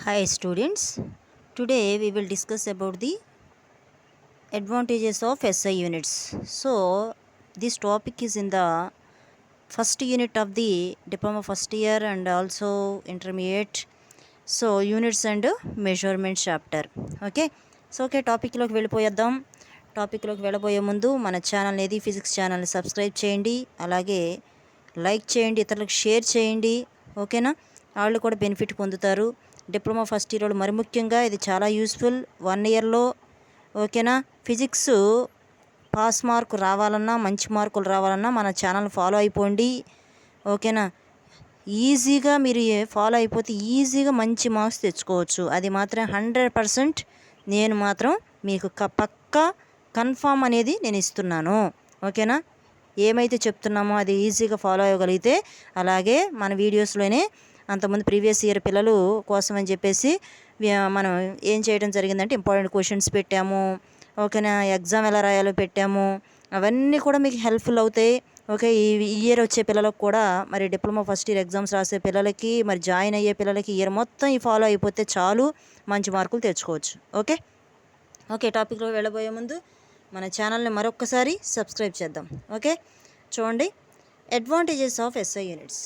Hi students, today we will discuss about the advantages of SI units. So this topic is in the first unit of the diploma first year and also intermediate. So units and measurement chapter. Okay. So okay టాపిక్లోకి వెళ్ళిపోయేద్దాం. టాపిక్లోకి వెళ్ళబోయే ముందు మన channel ఏది physics ఛానల్ని subscribe చేయండి, అలాగే like చేయండి, ఇతరులకు షేర్ చేయండి. ఓకేనా, వాళ్ళు కూడా బెనిఫిట్ పొందుతారు. డిప్లొమా ఫస్ట్ ఇయర్ వాళ్ళు మరి ముఖ్యంగా ఇది చాలా యూస్ఫుల్ 1 ఇయర్లో. ఓకేనా, ఫిజిక్స్ పాస్ మార్కు రావాలన్నా, మంచి మార్కులు రావాలన్నా మన ఛానల్ ఫాలో అయిపోండి. ఓకేనా, ఈజీగా మీరు ఫాలో అయిపోతే ఈజీగా మంచి మార్క్స్ తెచ్చుకోవచ్చు. అది మాత్రం 100% నేను మాత్రం మీకు పక్కా కన్ఫామ్ అనేది నేను ఇస్తున్నాను. ఓకేనా, ఏమైతే చెప్తున్నామో అది ఈజీగా ఫాలో అవ్వగలిగితే, అలాగే మన వీడియోస్లోనే అంతకుముందు ప్రీవియస్ ఇయర్ పిల్లలు కోసం అని చెప్పేసి మనం ఏం చేయడం జరిగిందంటే ఇంపార్టెంట్ క్వశ్చన్స్ పెట్టాము. ఓకేనా, ఎగ్జామ్ ఎలా రాయాలో పెట్టాము. అవన్నీ కూడా మీకు హెల్ప్ఫుల్ అవుతాయి. ఓకే, ఈ ఇయర్ వచ్చే పిల్లలకు కూడా, మరి డిప్లొమా ఫస్ట్ ఇయర్ ఎగ్జామ్స్ రాసే పిల్లలకి, మరి జాయిన్ అయ్యే పిల్లలకి ఇయర్ మొత్తం ఈ ఫాలో అయిపోతే చాలు, మంచి మార్కులు తెచ్చుకోవచ్చు. ఓకే ఓకే టాపిక్లో వెళ్ళబోయే ముందు మన ఛానల్ని మరొక్కసారి సబ్స్క్రైబ్ చేద్దాం. ఓకే, చూడండి, అడ్వాంటేజెస్ ఆఫ్ ఎస్ఐ యూనిట్స్.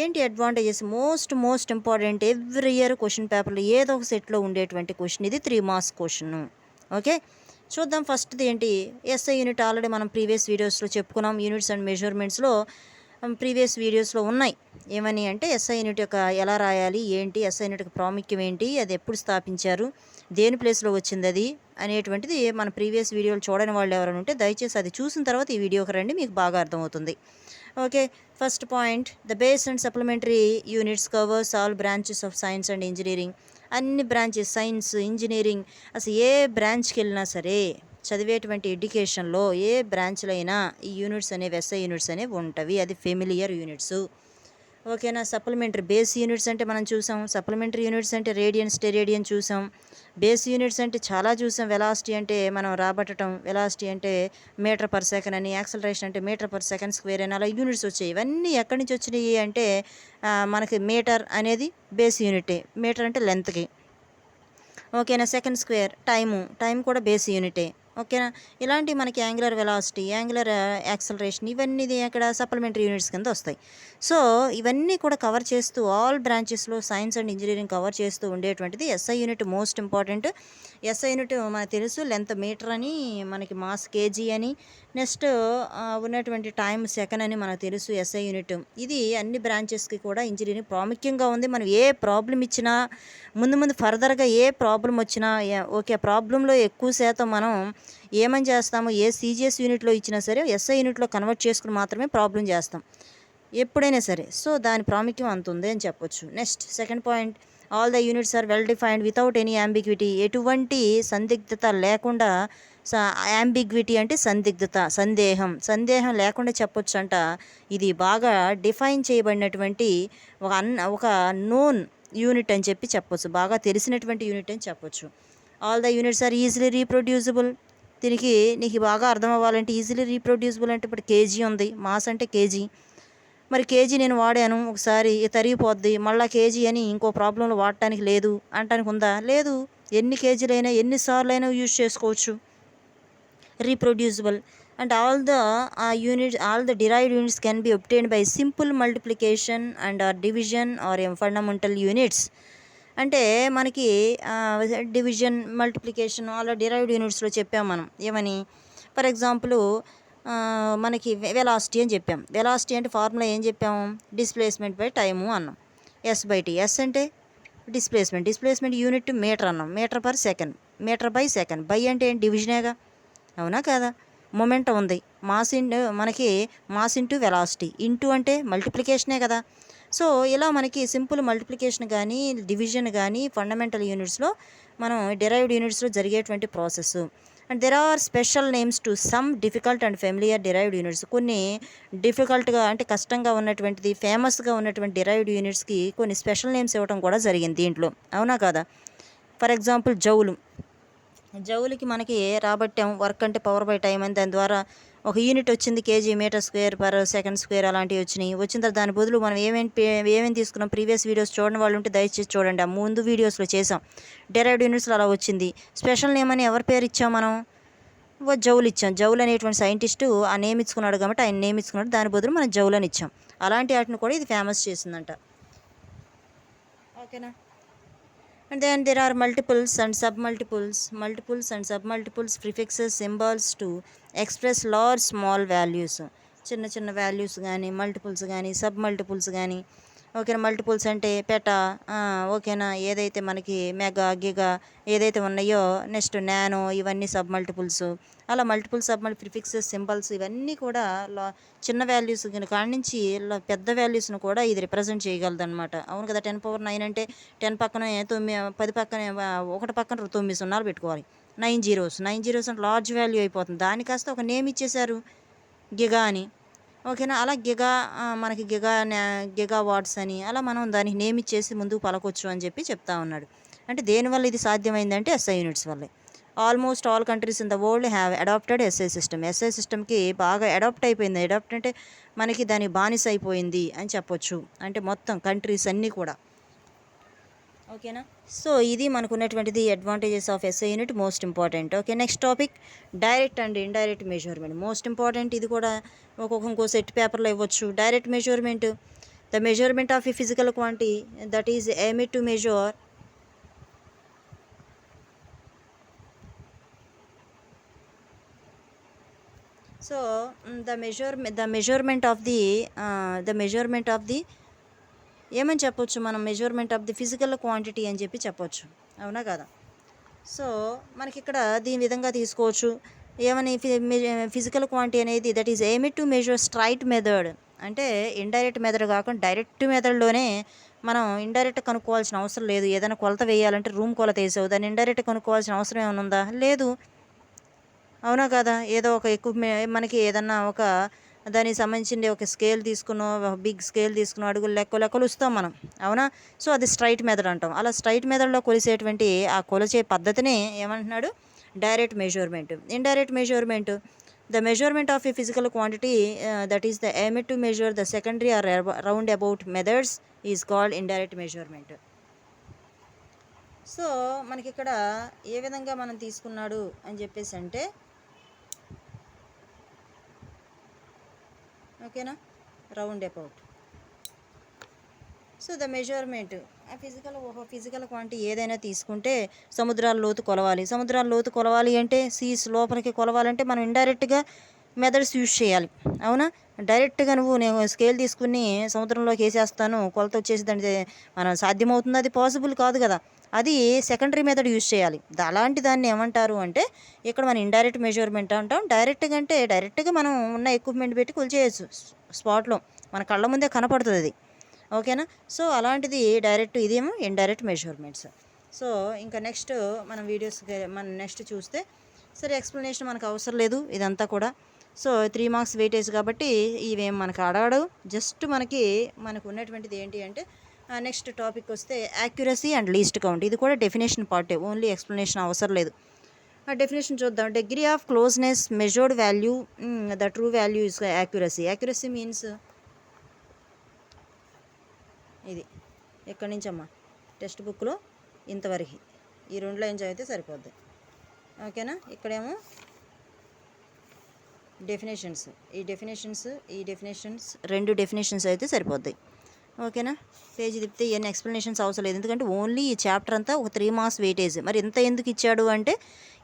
ఏంటి advantages? Most important, every year question పేపర్లో ఏదో ఒక సెట్లో ఉండేటువంటి క్వశ్చన్ ఇది, 3 మార్క్స్ క్వశ్చన్. ఓకే, చూద్దాం. ఫస్ట్ది ఏంటి? ఎస్ఐ యూనిట్ ఆల్రెడీ మనం ప్రీవియస్ వీడియోస్లో చెప్పుకున్నాం. యూనిట్స్ అండ్ మెజర్మెంట్స్లో ప్రీవియస్ వీడియోస్లో ఉన్నాయి. ఏమని అంటే ఎస్ఐ యూనిట్ యొక్క ఎలా రాయాలి, ఏంటి, ఎస్ఐ యూనిట్ యొక్క ప్రాముఖ్యం ఏంటి, అది ఎప్పుడు స్థాపించారు, దేని ప్లేస్లో వచ్చింది అది అనేటువంటిది మన ప్రీవియస్ వీడియోలు చూడని వాళ్ళు ఎవరైనా ఉంటే దయచేసి అది చూసిన తర్వాత ఈ వీడియోకి రండి, మీకు బాగా అర్థమవుతుంది. Okay, first point, the base and supplementary units covers all branches of science and engineering. అన్ని బ్రాంచెస్, సైన్స్, ఇంజనీరింగ్, అసలు ఏ బ్రాంచ్కి వెళ్ళినా సరే చదివేటువంటి ఎడ్యుకేషన్లో ఏ బ్రాంచ్లో అయినా ఈ యూనిట్స్ అనేవి, ఎస్ఐ యూనిట్స్ అనేవి ఉంటవి. అది ఫెమిలియర్ యూనిట్స్. ఓకేనా, సప్లిమెంటరీ బేస్ యూనిట్స్ అంటే మనం చూసాం, సప్లిమెంటరీ యూనిట్స్ అంటే రేడియన్, స్టెరేడియన్ చూసాం. బేస్ యూనిట్స్ అంటే చాలా చూసాం. వెలాసిటీ అంటే మనం రాబట్టడం, వెలాసిటీ అంటే మీటర్ పర్ సెకండ్ అని, యాక్సలరేషన్ అంటే మీటర్ పర్ సెకండ్ స్క్వేర్ అని, అలా యూనిట్స్ వచ్చాయి. ఇవన్నీ ఎక్కడి నుంచి వచ్చినాయి అంటే మనకి మీటర్ అనేది బేస్ యూనిటే. మీటర్ అంటే లెంత్కి. ఓకేనా, సెకండ్ స్క్వేర్ టైం కూడా బేస్ యూనిటే. ఓకేనా, ఇలాంటి మనకి యాంగులర్ వెలాసిటీ, యాంగులర్ యాక్సలరేషన్, ఇవన్నీ అక్కడ సప్లిమెంటరీ యూనిట్స్ కింద వస్తాయి. సో ఇవన్నీ కూడా కవర్ చేస్తూ ఆల్ బ్రాంచెస్లో సైన్స్ అండ్ ఇంజనీరింగ్ కవర్ చేస్తూ ఉండేటువంటిది SI unit. Most important. SI unit మనకు తెలుసు, లెంత్ మీటర్ అని, మనకి మాస్ కేజీ అని, నెక్స్ట్ ఉన్నటువంటి టైం సెకండ్ అని మనకు తెలుసు ఎస్ఐ యూనిట్. ఇది అన్ని బ్రాంచెస్కి కూడా ఇంజనీరింగ్ ప్రాముఖ్యంగా ఉంది. మనం ఏ ప్రాబ్లం ఇచ్చినా, ముందు ఫర్దర్గా ఏ ప్రాబ్లం వచ్చినా, ఓకే, ప్రాబ్లంలో ఎక్కువ శాతం మనం ఏమని చేస్తాము, ఏ సీజీఎస్ యూనిట్లో ఇచ్చినా సరే ఎస్ఐ యూనిట్లో కన్వర్ట్ చేసుకుని మాత్రమే ప్రాబ్లం చేస్తాం ఎప్పుడైనా సరే. సో దాని ప్రాముఖ్యం అంత ఉంది అని చెప్పొచ్చు. Next second point, all the units are well defined without any ambiguity. ఎటువంటి సందిగ్ధత లేకుండా, యాంబిగ్విటీ అంటే సందిగ్ధత, సందేహం లేకుండా చెప్పొచ్చు అంట. ఇది బాగా డిఫైన్ చేయబడినటువంటి ఒక నోన్ యూనిట్ అని చెప్పొచ్చు, బాగా తెలిసినటువంటి యూనిట్ అని చెప్పొచ్చు. All the units are easily reproducible. దీనికి నీకు బాగా అర్థం అవ్వాలంటే, ఈజీలీ రీప్రొడ్యూసిబుల్ అంటే ఇప్పుడు కేజీ ఉంది, మాస్ అంటే కేజీ. మరి కేజీ నేను వాడాను ఒకసారి, తరిగిపోద్ది, మళ్ళీ కేజీ అని ఇంకో ప్రాబ్లంలో వాడటానికి లేదు అంటానికి ఉందా? లేదు. ఎన్ని కేజీలైనా ఎన్నిసార్లు అయినా యూజ్ చేసుకోవచ్చు. రీప్రొడ్యూసిబుల్ and all the derived units can be obtained by simple multiplication and or division or fundamental units. అంటే మనకి డివిజన్, మల్టిప్లికేషన్ అలా డిరైవ్డ్ యూనిట్స్లో చెప్పాం మనం. ఏమని? ఫర్ ఎగ్జాంపుల్ మనకి వెలాసిటీ అని చెప్పాం. వెలాసిటీ అంటే ఫార్ములా ఏం చెప్పాము? డిస్ప్లేస్మెంట్ బై టైము అన్నాం. S/T. ఎస్ అంటే డిస్ప్లేస్మెంట్ యూనిట్ మీటర్ అన్నాం. Metre per second, metre by second. By అంటే ఏంటి? డివిజనేగా, అవునా కాదా? మొమెంటం ఉంది, మనకి మాస్ ఇంటూ వెలాసిటీ, ఇంటూ అంటే మల్టిప్లికేషనే కదా. సో ఇలా మనకి సింపుల్ మల్టిప్లికేషన్ కానీ, డివిజన్ కానీ ఫండమెంటల్ యూనిట్స్లో, మనం డిరైవ్డ్ యూనిట్స్లో జరిగేటువంటి ప్రాసెస్. And there are special names to some difficult and familiar derived units. కొన్ని డిఫికల్ట్గా అంటే కష్టంగా ఉన్నటువంటిది, ఫేమస్గా ఉన్నటువంటి డిరైవ్డ్ యూనిట్స్కి కొన్ని స్పెషల్ నేమ్స్ ఇవ్వడం కూడా జరిగింది దీంట్లో, అవునా కాదా? ఫర్ ఎగ్జాంపుల్ జౌలుకి మనకి రాబట్టాం. వర్క్ అంటే పవర్ బై టైం అని, దాని ద్వారా ఒక యూనిట్ వచ్చింది KG metre square per second square అలాంటివి వచ్చినాయి. వచ్చిన తర్వాత దాని బదులు మనం ఏమేమి తీసుకున్నాం ప్రీవియస్ వీడియోస్ చూడని వాళ్ళు ఉంటే దయచేసి చూడండి. ఆ ముందు వీడియోస్లో చేసాం. డెరైవ్డ్ యూనిట్స్లో అలా వచ్చింది. స్పెషల్ నేమ్ అని ఎవరి పేరు ఇచ్చాం మనం? జౌల్ ఇచ్చాం. జౌల్ అనేటువంటి సైంటిస్టు ఆ నేమ్ ఇచ్చుకున్నాడు కాబట్టి ఆయన నేమ్ ఇచ్చుకున్నాడు. దాని బదులు మనం జౌల్ అని ఇచ్చాం. అలాంటి వాటిని కూడా ఇది ఫేమస్ చేసిందంట. ఓకేనా? And then there are multiples and submultiples, multiples and submultiples, prefixes, symbols to express large small values. చిన్న చిన్న వాల్యూస్ కానీ మల్టిపుల్స్ కానీ సబ్ మల్టిపుల్స్ కానీ. ఓకేనా? మల్టిపుల్స్ అంటే పెటా, ఓకేనా, ఏదైతే మనకి మెగా గిగా ఏదైతే ఉన్నాయో, నెక్స్ట్ నానో, ఇవన్నీ సబ్ మల్టిపుల్స్. అలా మల్టిపుల్ సబ్ ప్రిఫిక్సెస్, సింబల్స్ ఇవన్నీ కూడా చిన్న వాల్యూస్ కాడి నుంచి పెద్ద వాల్యూస్ను కూడా ఇది రిప్రజెంట్ చేయగలదు అనమాట. అవును కదా? 10⁻9 అంటే 10 పక్కన 10 పక్కన 1 పక్కన 9 సున్నాలు పెట్టుకోవాలి. 9 జీరోస్ అంటే లార్జ్ వాల్యూ అయిపోతుంది. దాని కాస్త ఒక నేమ్ ఇచ్చేశారు, గిగా అని. ఓకేనా? అలా మనకి గిగా వాట్స్ అని అలా మనం దానికి నేమ్ ఇచ్చేసి ముందుకు పలకొచ్చు అని చెప్పి చెప్తా ఉన్నాడు. అంటే దేనివల్ల ఇది సాధ్యమైందంటే ఎస్ఐ యూనిట్స్ వల్లే. Almost all countries in the world have adapted SI system. SI సిస్టమ్కి బాగా అడాప్ట్ అయిపోయింది. అడాప్ట్ అంటే మనకి దాని బానిస అయిపోయింది అని చెప్పొచ్చు. అంటే మొత్తం కంట్రీస్ అన్నీ కూడా. ఓకేనా? సో ఇది మనకు ఉన్నటువంటిది advantages of SI unit, most important. Okay, next topic direct and indirect measurement. Most important. ఇది కూడా ఇంకో సెట్ పేపర్లో ఇవ్వచ్చు. Direct measurement, the measurement of a physical quantity that is aimed to measure so the measurement of the ఏమని చెప్పొచ్చు మనం? Measurement of the physical quantity అని చెప్పొచ్చు. అవునా కదా? సో మనకి ఇక్కడ దీని విధంగా తీసుకోవచ్చు. ఏమని? ఫిజికల్ క్వాంటిటీ అనేది that is aimed to measure straight method. అంటే ఇండైరెక్ట్ మెథడ్ కాకుండా డైరెక్ట్ మెథడ్లోనే మనం ఇండైరెక్ట్ కనుక్కోవాల్సిన అవసరం లేదు. ఏదైనా కొలత వేయాలంటే రూమ్ కొలత వేసావు, దాన్ని ఇండైరెక్ట్ కనుక్కోవాల్సిన అవసరం ఏమైనా ఉందా? లేదు. అవునా కదా? ఏదో ఒక మనకి ఏదన్నా ఒక దానికి సంబంధించింది ఒక స్కేల్ తీసుకున్నాం, బిగ్ స్కేల్ తీసుకున్నాం, అడుగులు లెక్కలు ఇస్తాం మనం. అవునా? సో అది స్ట్రైట్ మెథడ్ అంటాం. అలా స్ట్రైట్ మెథడ్లో కొలిసేటువంటి ఆ కొలిచే పద్ధతిని ఏమంటున్నాడు? Direct measurement. Indirect measurement, the measurement of A physical quantity that is the aim to measure the secondary R round about methods is called indirect measurement. So మనకి ఇక్కడ ఏ విధంగా మనం తీసుకున్నాడు అని చెప్పేసి అంటే, ఓకేనా, round about. So the measurement ఆ ఫిజికల్ క్వాంటిటీ ఏదైనా తీసుకుంటే సముద్రాల లోతు కొలవాలి అంటే సీస్ లోపలికి కొలవాలంటే మనం ఇండైరెక్ట్గా మెథడ్స్ యూజ్ చేయాలి. అవునా? డైరెక్ట్గా నేను స్కేల్ తీసుకుని సముద్రంలోకి వేసేస్తాను కొలత వచ్చేసి దాన్ని మనం సాధ్యమవుతుంది? అది పాసిబుల్ కాదు కదా. అది సెకండరీ మెథడ్ యూజ్ చేయాలి. అలాంటి దాన్ని ఏమంటారు అంటే ఇక్కడ మనం ఇండైరెక్ట్ మెజర్మెంట్ అంటాం. డైరెక్ట్గా మనం ఉన్న ఎక్విప్మెంట్ పెట్టి కొలిచేయచ్చు స్పాట్లో, మన కళ్ళ ముందే కనపడుతుంది అది. ఓకేనా? సో అలాంటిది డైరెక్ట్, ఇదేమో ఇండైరెక్ట్ మెజర్మెంట్స్. సో ఇంకా నెక్స్ట్ మనం నెక్స్ట్ చూస్తే, సరే ఎక్స్ప్లెనేషన్ మనకు అవసరం లేదు ఇదంతా కూడా. సో 3 మార్క్స్ వెయిటేజ్ కాబట్టి ఇవేం మనకు అడగడు. జస్ట్ మనకు ఉన్నటువంటిది ఏంటి అంటే నెక్స్ట్ టాపిక్ వస్తే యాక్యురసీ అండ్ లీస్ట్ కౌంట్. ఇది కూడా డెఫినేషన్ పార్టే, ఓన్లీ ఎక్స్ప్లెనేషన్ అవసరం లేదు. ఆ డెఫినేషన్ చూద్దాం. Degree of closeness measured value, the true value is accuracy. Accuracy means ఇది ఎక్కడి నుంచి అమ్మా టెక్స్ట్ బుక్లో ఇంతవరకు ఈ 2 లైన్స్ చదివితే సరిపోద్ది. ఓకేనా? ఇక్కడేమో డెఫినేషన్స్, ఈ డెఫినేషన్స్ 2 డెఫినేషన్స్ అయితే సరిపోద్ది. ఓకేనా? పేజీ తిప్పితే ఇవన్నీ ఎక్స్ప్లెనేషన్స్ అవసరం లేదు, ఎందుకంటే ఓన్లీ ఈ చాప్టర్ అంతా ఒక 3 మార్క్స్ వెయిటేజ్. మరి ఇంత ఎందుకు ఇచ్చాడు అంటే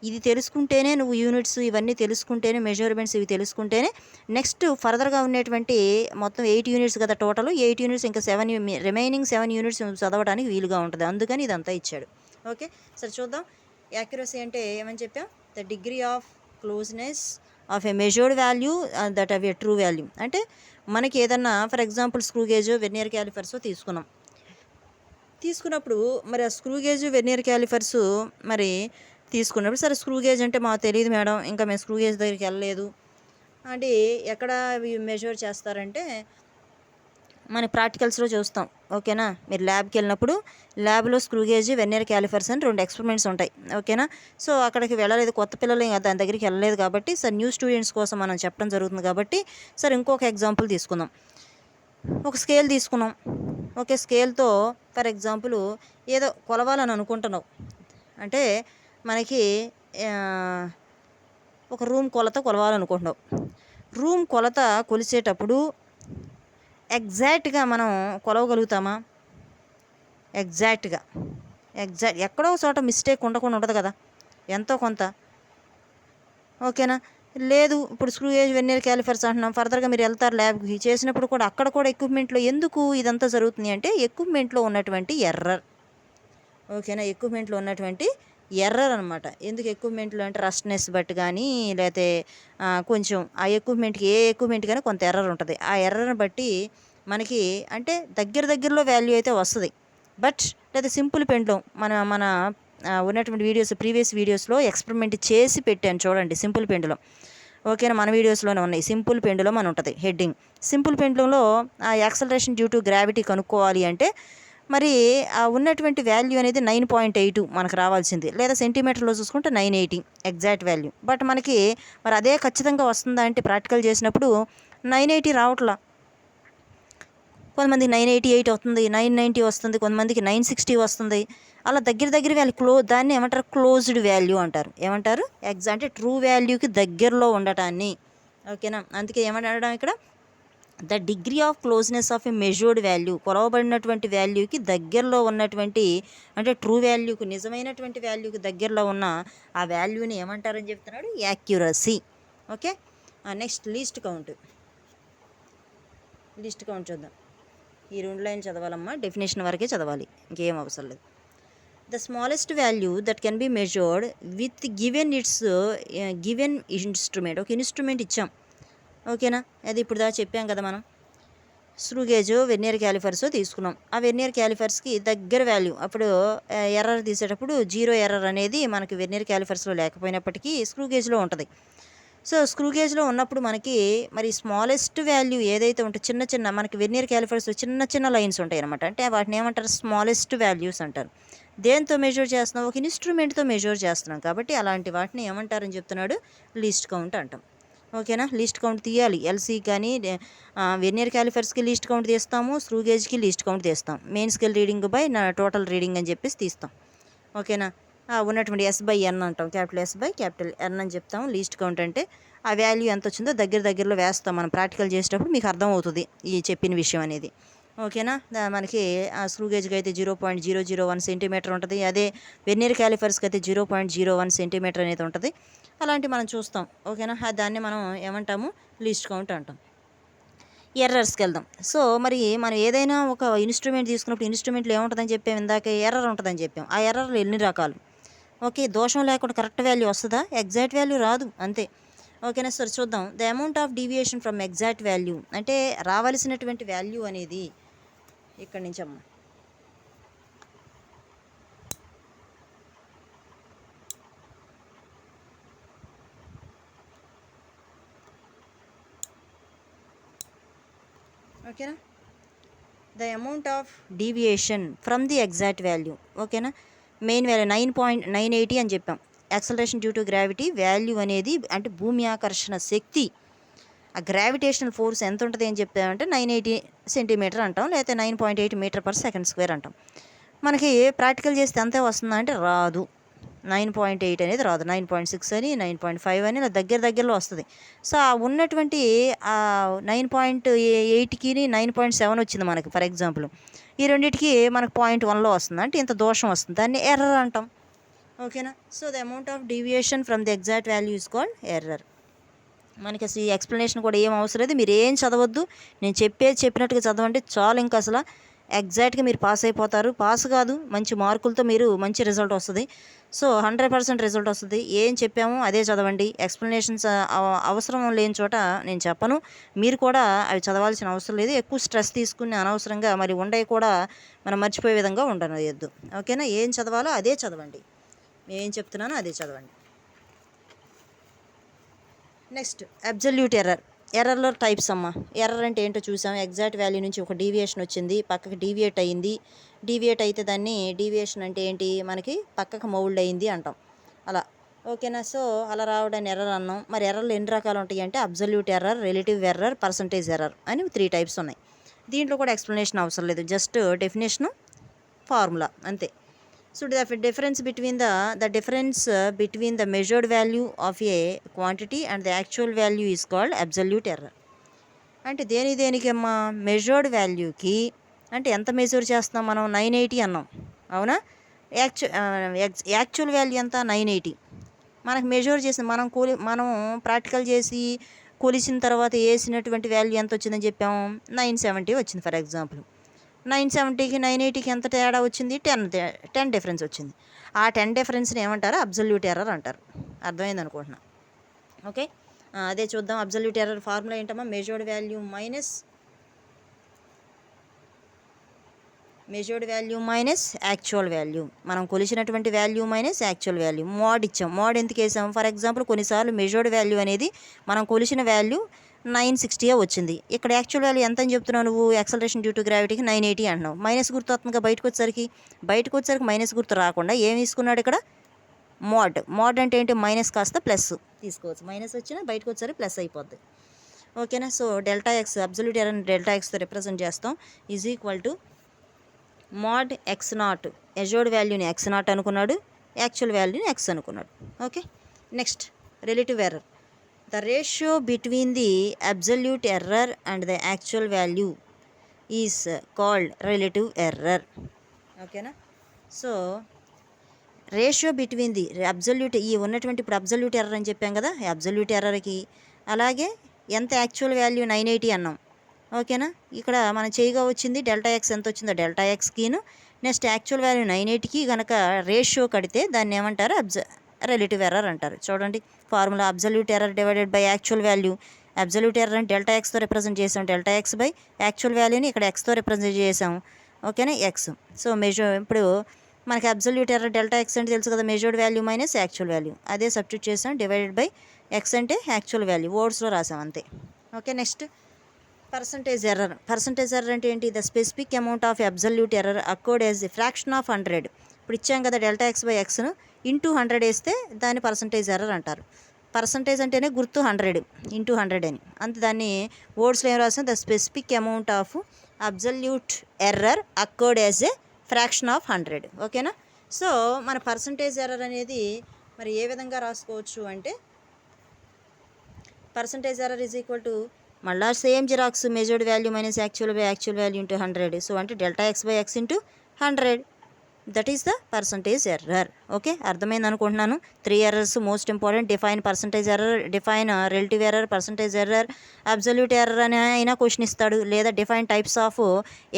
ఇది తెలుసుకుంటేనే, నువ్వు యూనిట్స్ ఇవన్నీ తెలుసుకుంటేనే, మెజర్మెంట్స్ ఇవి తెలుసుకుంటేనే నెక్స్ట్ ఫర్దర్గా ఉన్నటువంటి మొత్తం 8 యూనిట్స్ కదా టోటల్. 8 యూనిట్స్ ఇంకా రిమైనింగ్ 7 యూనిట్స్ చదవడానికి వీలుగా ఉంటుంది. అందుకని ఇదంతా ఇచ్చాడు. ఓకే, సరే చూద్దాం. యాక్యురసీ అంటే ఏమని చెప్పాం? The degree of closeness of a measured value that of a true value. అంటే మనకి ఏదన్నా for example screw gauge, vernier callipers తీసుకున్నప్పుడు మరి ఆ స్క్రూ గేజ్, వెర్నియర్ క్యాలిఫర్స్ మరి తీసుకున్నప్పుడు, సరే స్క్రూ గేజ్ అంటే మాకు తెలియదు మేడం, ఇంకా మేము స్క్రూ గేజ్ దగ్గరికి వెళ్ళలేదు అంటే ఎక్కడ మెజర్ చేస్తారంటే మన ప్రాక్టికల్స్లో చూస్తాం. ఓకేనా, మీరు ల్యాబ్కి వెళ్ళినప్పుడు ల్యాబ్లో స్క్రూ గేజ్, వెర్నియర్ క్యాలిపర్స్ అని 2 ఎక్స్పెరిమెంట్స్ ఉంటాయి. ఓకేనా, సో అక్కడికి వెళ్ళలేదు, కొత్త పిల్లలు దాని దగ్గరికి వెళ్ళలేదు కాబట్టి సార్ న్యూ స్టూడెంట్స్ కోసం మనం చెప్పడం జరుగుతుంది కాబట్టి సార్ ఇంకొక ఎగ్జాంపుల్ తీసుకుందాం. ఒక స్కేల్ తీసుకున్నాం. ఓకే, స్కేల్తో ఫర్ ఎగ్జాంపుల్ ఏదో కొలవాలని అనుకుంటున్నావు అంటే మనకి ఒక రూమ్ కొలత కొలవాలనుకుంటున్నావు. రూమ్ కొలత కొలిసేటప్పుడు ఎగ్జాక్ట్గా మనం కొలవగలుగుతామా? ఎగ్జాక్ట్ ఎక్కడో చోట మిస్టేక్ ఉండకుండా ఉంటుంది కదా, ఎంతో కొంత. ఓకేనా, లేదు ఇప్పుడు స్క్రూ గేజ్, వెర్నియర్ క్యాలిపర్స్ అంటున్నాం. ఫర్దర్గా మీరు వెళ్తారు ల్యాబ్కి, చేసినప్పుడు కూడా అక్కడ కూడా ఎక్విప్మెంట్లో ఎందుకు ఇదంతా జరుగుతుంది అంటే ఎక్విప్మెంట్లో ఉన్నటువంటి ఎర్రర్. ఓకేనా, ఎక్విప్మెంట్లో ఉన్నటువంటి ఎర్రర్ అనమాట. ఎందుకు ఎక్విప్మెంట్లో అంటే రస్ట్నెస్ బట్టి కానీ లేకపోతే కొంచెం ఆ ఎక్విప్మెంట్కి ఏ ఎక్విప్మెంట్ కానీ కొంత ఎర్రర్ ఉంటుంది. ఆ ఎర్రర్ని బట్టి మనకి అంటే దగ్గరలో వాల్యూ అయితే వస్తుంది. బట్ లేదా సింపుల్ పెన్లో మన ఉన్నటువంటి ప్రీవియస్ వీడియోస్లో ఎక్స్పెరిమెంట్ చేసి పెట్టాను చూడండి సింపుల్ పెన్లో. ఓకేనా, మన వీడియోస్లోనే ఉన్నాయి. సింపుల్ పెన్లో మన ఉంటుంది హెడ్డింగ్. సింపుల్ పెన్లో ఆ యాక్సలరేషన్ డ్యూ టు గ్రావిటీ కనుక్కోవాలి అంటే మరి ఆ ఉన్నటువంటి వాల్యూ అనేది 9.82 మనకు రావాల్సింది, లేదా సెంటీమీటర్లో చూసుకుంటే 980 ఎగ్జాక్ట్ వాల్యూ. బట్ మనకి మరి అదే ఖచ్చితంగా వస్తుందా అంటే ప్రాక్టికల్ చేసినప్పుడు 980 రావట్లా. కొంతమందికి 988 వస్తుంది, 990 వస్తుంది, కొంతమందికి 960 వస్తుంది. అలా దగ్గర వాల్యూ దాన్ని ఏమంటారు? క్లోజ్డ్ వాల్యూ అంటారు. ఏమంటారు? అంటే ట్రూ వాల్యూకి దగ్గరలో ఉండటాన్ని. ఓకేనా, అందుకే ఏమంటారు ఇక్కడ the degree of closeness of a measured value, కొలవబడినటువంటి వాల్యూకి దగ్గరలో ఉన్నటువంటి అంటే ట్రూ వాల్యూకి, నిజమైనటువంటి వాల్యూకి దగ్గరలో ఉన్న ఆ వాల్యూని ఏమంటారని చెప్తున్నాడు? Accuracy. Okay, next least count చూద్దాం. ఈ 2 లైన్ చదవాలమ్మా, డెఫినేషన్ వరకే చదవాలి, ఇంకేం అవసరం లేదు. The smallest value that can be measured with given instrument. ఒక ఇన్స్ట్రుమెంట్ ఇచ్చాం. ఓకేనా, అది ఇప్పుడు దాకా చెప్పాం కదా మనం. స్క్రూ గేజ్, వెర్నియర్ క్యాలిపర్స్ తీసుకున్నాం. ఆ వెర్నియర్ క్యాలిపర్స్కి దగ్గర వాల్యూ అప్పుడు ఎర్రర్ తీసేటప్పుడు 0 ఎర్రర్ అనేది మనకి వెర్నియర్ క్యాలిపర్స్లో లేకపోయినప్పటికీ స్క్రూ గేజ్లో ఉంటుంది. సో స్క్రూ గేజ్లో ఉన్నప్పుడు మనకి మరి స్మాలెస్ట్ వాల్యూ ఏదైతే ఉంటే చిన్న మనకి వెర్నియర్ క్యాలిపర్స్ చిన్న లైన్స్ ఉంటాయి అనమాట. అంటే వాటిని ఏమంటారు? స్మాలెస్ట్ వాల్యూస్ అంటారు. దేంతో మెజర్ చేస్తున్నాం? ఒక ఇన్స్ట్రుమెంట్తో మెజర్ చేస్తున్నాం కాబట్టి అలాంటి వాటిని ఏమంటారని చెప్తున్నాడు? లీస్ట్ కౌంట్ అంటాం. ఓకేనా, లీస్ట్ కౌంట్ తీయాలి. ఎల్సీ కానీ వెర్నియర్ క్యాలిపర్స్కి లీస్ట్ కౌంట్ తీస్తాము, స్క్రూ గేజ్కి లీస్ట్ కౌంట్ తీస్తాం. Main scale reading by total reading అని చెప్పేసి తీస్తాం. ఓకేనా, ఉన్నటువంటి S/N అంటాం, క్యాపిటల్ S/N అని చెప్తాం. లీస్ట్ కౌంట్ అంటే ఆ వాల్యూ ఎంత వచ్చిందో దగ్గరలో వేస్తాం. మనం ప్రాక్టికల్ చేసేటప్పుడు మీకు అర్థమవుతుంది ఈ చెప్పిన విషయం అనేది. ఓకేనా, మనకి ఆ స్క్రూ గేజ్కి అయితే 0.001 సెంటీమీటర్ ఉంటుంది. అదే వెర్నియర్ క్యాలిపర్స్కి అయితే 0.01 సెంటీమీటర్ అనేది ఉంటుంది. అలాంటివి మనం చూస్తాం. ఓకేనా, దాన్ని మనం ఏమంటాము? లీస్ట్ కౌంట్ అంటాం. ఎర్రర్స్కి వెళ్దాం. సో మరి మనం ఏదైనా ఒక ఇన్స్ట్రుమెంట్ తీసుకున్నప్పుడు ఇన్స్ట్రుమెంట్లో ఏముంటుందని చెప్పాం? ఇందాక ఎర్రర్ ఉంటుందని చెప్పాం. ఆ ఎర్రర్లు ఎన్ని రకాలు? ఓకే, దోషం లేకుండా కరెక్ట్ వాల్యూ వస్తుందా? ఎగ్జాక్ట్ వాల్యూ రాదు, అంతే. ఓకేనా సార్, చూద్దాం. The amount of deviation from exact value అంటే రావాల్సినటువంటి వాల్యూ అనేది ఇక్కడి నుంచి అమ్మ. ఓకేనా, the amount of deviation from the exact value. ఓకేనా, మెయిన్ వాల్యూ 9.980 అని చెప్పాం. Acceleration due to gravity value అనేది అంటే భూమి ఆకర్షణ శక్తి, ఆ గ్రావిటేషనల్ ఫోర్స్ ఎంత ఉంటుంది అని చెప్పామంటే 980 సెంటీమీటర్ అంటాం, లేకపోతే 9.8 మీటర్ పర్ సెకండ్ స్క్వేర్ అంటాం. మనకి ప్రాక్టికల్ చేస్తే అంతే వస్తుందా అంటే రాదు. 9.8 అనేది రాదు, 9.6 అని, 9.5 అని ఇలా దగ్గరలో వస్తుంది. సో ఆ ఉన్నటువంటి 9.8కి 9.7 వచ్చింది మనకి ఫర్ ఎగ్జాంపుల్. ఈ రెండింటికి మనకు 0.1లో వస్తుంది అంటే ఇంత దోషం వస్తుంది, దాన్ని ఎర్రర్ అంటాం. ఓకేనా, so the amount of deviation from the exact value is called error. మనకి అసలు ఈ ఎక్స్ప్లెనేషన్ కూడా ఏం అవసరం లేదు, మీరు ఏం చదవద్దు, నేను చెప్పినట్టుగా చదవండి చాలు. ఇంకా అసలు ఎగ్జాక్ట్గా మీరు పాస్ అయిపోతారు. పాస్ కాదు, మంచి మార్కులతో మీరు మంచి రిజల్ట్ వస్తుంది. సో 100% రిజల్ట్ వస్తుంది. ఏం చెప్పామో అదే చదవండి. ఎక్స్ప్లెనేషన్స్ అవసరం లేని చోట నేను చెప్పను, మీరు కూడా అవి చదవాల్సిన అవసరం లేదు. ఎక్కువ స్ట్రెస్ తీసుకుని అనవసరంగా మరి ఉండయి కూడా మనం మర్చిపోయే విధంగా ఉండనొద్దు. ఓకేనా, ఏం చదవాలో అదే చదవండి, ఏం చెప్తున్నానో అదే చదవండి. Next absolute error. ఎర్రర్లో టైప్స్ అమ్మ. ఎర్రర్ అంటే ఏంటో చూసాం. ఎగ్జాక్ట్ వాల్యూ నుంచి ఒక డీవియేషన్ వచ్చింది, పక్కకి డీవియేట్ అయ్యింది. డీవియేట్ అయితే దాన్ని డీవియేషన్ అంటే ఏంటి, మనకి పక్కకు మౌల్డ్ అయింది అంటాం అలా. ఓకేనా. సో అలా రావడాన్ని ఎర్రర్ అన్నాం. మరి ఎర్రర్లు ఎన్ని రకాలు ఉంటాయి అంటే absolute error, relative error, percentage error అని 3 టైప్స్ ఉన్నాయి. దీంట్లో కూడా ఎక్స్ప్లెనేషన్ అవసరం లేదు, జస్ట్ డెఫినేషను, ఫార్ములా అంతే. So the difference between the measured value of a quantity and the actual value is called absolute error. అంటే దేనికమ్మా, మెజర్డ్ వాల్యూకి అంటే ఎంత మెజర్ చేస్తున్నాం మనం, 980 అన్నాం అవునా. యాక్చువల్ వాల్యూ ఎంత, 980. మనకు మెజర్ చేసిన మనం ప్రాక్టికల్ చేసి కొలిసిన తర్వాత వేసినటువంటి వాల్యూ ఎంత వచ్చిందని చెప్పాము, 970 వచ్చింది ఫర్ ఎగ్జాంపుల్. 970కి 980కి ఎంత తేడా వచ్చింది, 10 డిఫరెన్స్ వచ్చింది. ఆ 10 డిఫరెన్స్ని ఏమంటారు, అబ్సల్యూట్ ఎర్రర్ అంటారు. అర్థమైంది అనుకుంటున్నా. ఓకే, అదే చూద్దాం. అబ్సల్యూట్ ఎర్రర్ ఫార్ములా ఏంటమ్మా, measured value minus actual value. మనం కొలిచినటువంటి value minus actual value. Mod ఇచ్చాం. మోడ్ ఎందుకు వేసాం, ఫర్ ఎగ్జాంపుల్ కొన్నిసార్లు మెజర్డ్ వాల్యూ అనేది మనం కొలిచిన వాల్యూ 960 వచ్చింది. ఇక్కడ యాక్చువల్ వాల్యూ ఎంత అని చెప్తున్నావు నువ్వు, యాక్సలరేషన్ డ్యూ టు గ్రావిటీకి 980 అంటున్నావు. మైనస్ గుర్తు వస్తుందిగా బయటకు వచ్చేసరికి మైనస్ గుర్తు రాకుండా ఏం తీసుకున్నాడు ఇక్కడ, మోడ్ అంటే ఏంటి, మైనస్ కాస్త ప్లస్ తీసుకోవచ్చు. మైనస్ వచ్చినా బయటకు వచ్చేసరికి ప్లస్ అయిపోద్ది. ఓకేనా. సో డెల్టా ఎక్స్, అబ్సల్యూట్ ఎర్రర్ని డెల్టా ఎక్స్తో రిప్రజెంట్ చేస్తాం. Is equal to mod X naught. Measured వాల్యూని ఎక్స్ నాట్ అనుకున్నాడు, యాక్చువల్ వాల్యూని ఎక్స్ అనుకున్నాడు. Okay, next relative error. The ratio between the absolute error and the actual value is called relative error. ఓకేనా. So ratio between the absolute, ఈ ఉన్నటువంటి ఇప్పుడు absolute error అని చెప్పాం కదా, ఈ అబ్సల్యూట్ ఎర్రర్కి అలాగే ఎంత యాక్చువల్ వాల్యూ 980 అన్నాం. ఓకేనా. ఇక్కడ మనం చేయగా వచ్చింది డెల్టా ఎక్స్ ఎంత వచ్చిందో డెల్టా ఎక్స్కిను, నెక్స్ట్ యాక్చువల్ వాల్యూ 980కి కనుక రేషియో కడితే దాన్ని ఏమంటారు, రిలేటివ్ ఎర్రర్ అంటారు. చూడండి formula, absolute error divided by actual value. Absolute error అని డెల్టా ఎక్స్తో రిప్రజెంట్ చేసాం, డెల్టా ఎక్స్ బై యాక్చువల్ వాల్యూని ఇక్కడ ఎక్స్తో రిప్రజెంట్ చేసాం. ఓకేనా, ఎక్స్. సో ఇప్పుడు మనకి అబ్సల్యూట్ ఎర్రర్ డెల్టా ఎక్స్ అంటే తెలుసు కదా, measured value minus actual value. అదే సబ్స్టిట్యూట్ చేసాం, డివైడెడ్ బై ఎక్స్ అంటే యాక్చువల్ వాల్యూ, వర్డ్స్లో రాసాం అంతే. Okay, next percentage error. Percentage error అంటే ఏంటి, the specific amount of absolute error accord as the fraction of 100. ఇప్పుడు ఇచ్చాం కదా డెల్టా ఎక్స్ బై ఎక్స్ను ఇంటూ 100 వేస్తే దాన్ని పర్సంటేజ్ ఎర్రర్ అంటారు. పర్సంటేజ్ అంటేనే గుర్తు 100 ఇంటూ 100 అని. అంతే, దాన్ని వర్డ్స్లో ఏం రాస్తాం, the specific amount of absolute error accord as a fraction of 100. ఓకేనా. సో మన పర్సంటేజ్ ఎర్రర్ అనేది మరి ఏ విధంగా రాసుకోవచ్చు అంటే, percentage error is equal to మళ్ళా same xerox, measured value minus actual by actual value into 100. So అంటే delta X by X into 100. That is the percentage error. Okay, అర్థమైంది అనుకుంటున్నాను. 3 errors most important. Define percentage error, define relative error, percentage error, absolute error అని అయినా question ఇస్తాడు, లేదా define types of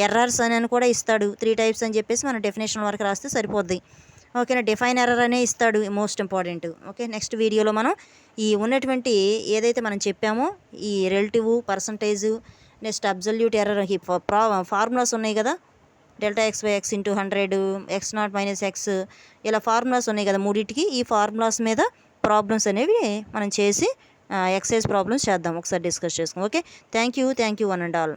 errors అని కూడా ఇస్తాడు. 3 టైప్స్ అని చెప్పేసి మనం డెఫినేషన్ వరకు రాస్తే సరిపోద్ది. ఓకేనా, డిఫైన్ ఎర్రర్ అనే ఇస్తాడు, మోస్ట్ ఇంపార్టెంట్. ఓకే, నెక్స్ట్ వీడియోలో మనం ఈ ఉన్నటువంటి ఏదైతే మనం చెప్పామో ఈ relative, percentage, next absolute error formulas ఉన్నాయి కదా, delta X by X into 100, X not minus X, ఇలా ఫార్ములాస్ ఉన్నాయి కదా మూడింటికి. ఈ ఫార్ములాస్ మీద ప్రాబ్లమ్స్ అనేవి మనం చేసి ఎక్సైజ్ ప్రాబ్లమ్స్ చేద్దాం, ఒకసారి డిస్కస్ చేసుకుందాం. Okay, thank you one and all.